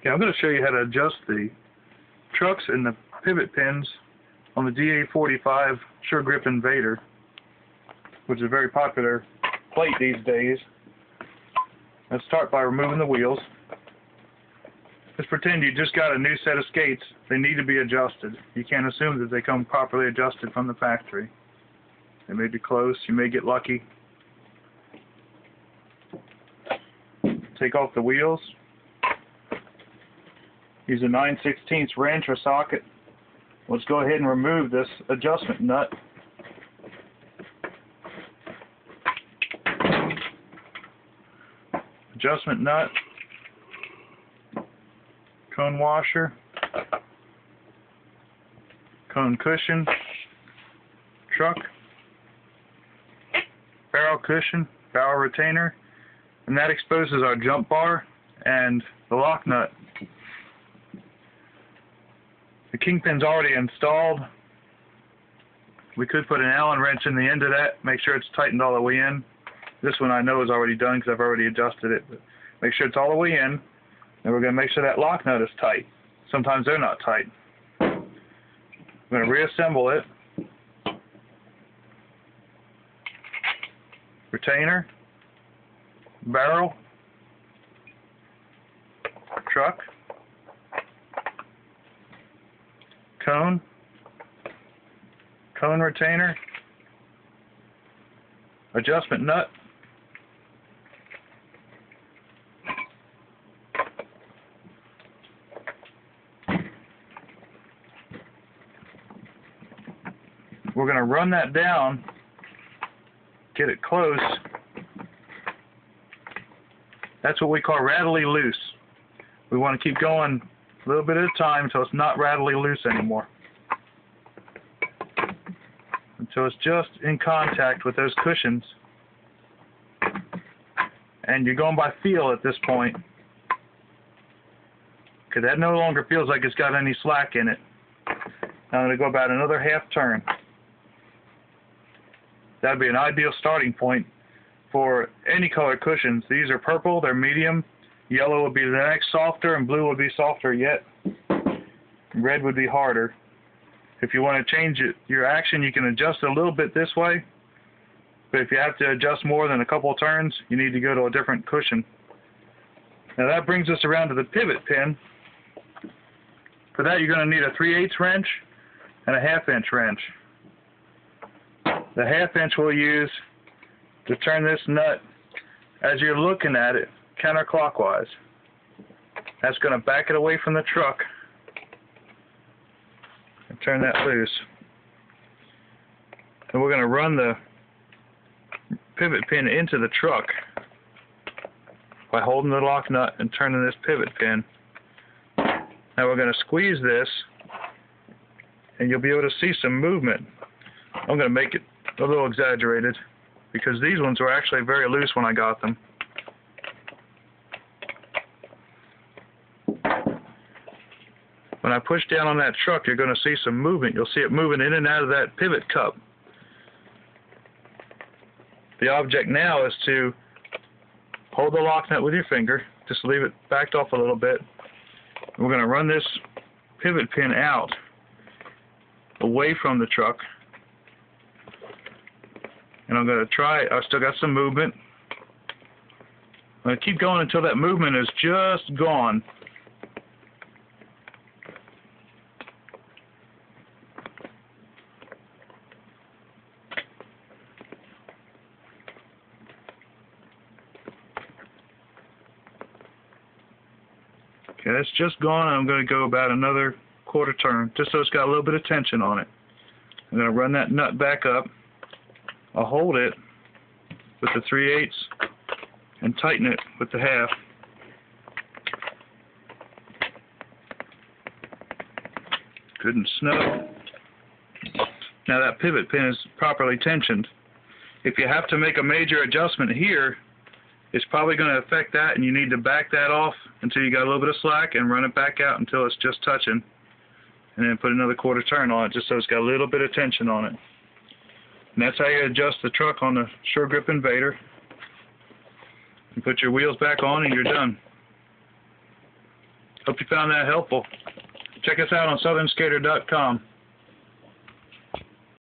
Okay, I'm going to show you how to adjust the trucks and the pivot pins on the DA45 Sure Grip Invader, which is a very popular plate these days. Let's start by removing the wheels. Just pretend you just got a new set of skates. They need to be adjusted. You can't assume that they come properly adjusted from the factory. They may be close, you may get lucky. Take off the wheels. Use a 9/16 wrench or socket. Let's go ahead and remove this adjustment nut. Adjustment nut, cone washer, cone cushion, truck, barrel cushion, barrel retainer, and that exposes our jump bar and the lock nut. The kingpin's already installed. We could put an Allen wrench in the end of that, make sure it's tightened all the way in. This one I know is already done because I've already adjusted it. But make sure it's all the way in, and we're going to make sure that lock nut is tight. Sometimes they're not tight. I'm going to reassemble it. Retainer, barrel, truck, cone, cone retainer, adjustment nut, we're going to run that down, get it close. That's what we call rattly loose. We want to keep going a little bit at a time until it's not rattly loose anymore. Until it's just in contact with those cushions. And you're going by feel at this point. Okay, that no longer feels like it's got any slack in it. Now I'm going to go about another half turn. That would be an ideal starting point for any color cushions. These are purple, they're medium. Yellow would be the next softer, and blue would be softer yet. Red would be harder. If you want to change your action, you can adjust it a little bit this way. But if you have to adjust more than a couple of turns, you need to go to a different cushion. Now that brings us around to the pivot pin. For that, you're going to need a 3/8 wrench and a 1/2-inch wrench. The 1/2-inch we'll use to turn this nut as you're looking at it counterclockwise. That's going to back it away from the truck and turn that loose. And we're going to run the pivot pin into the truck by holding the lock nut and turning this pivot pin. Now we're going to squeeze this, and you'll be able to see some movement. I'm going to make it a little exaggerated because these ones were actually very loose when I got them. When I push down on that truck, you're going to see some movement. You'll see it moving in and out of that pivot cup. The object now is to hold the lock nut with your finger. Just leave it backed off a little bit. We're going to run this pivot pin out away from the truck. And I'm going to try, I've still got some movement. I'm going to keep going until that movement is just gone. Okay, that's just gone. I'm going to go about another quarter turn, just so it's got a little bit of tension on it. I'm going to run that nut back up. I'll hold it with the 3/8 and tighten it with the 1/2. Good and snug. Now that pivot pin is properly tensioned. If you have to make a major adjustment here, it's probably going to affect that, and you need to back that off until you got a little bit of slack and run it back out until it's just touching. And then put another quarter turn on it just so it's got a little bit of tension on it. And that's how you adjust the truck on the Sure Grip Invader. You put your wheels back on and you're done. Hope you found that helpful. Check us out on southernskater.com.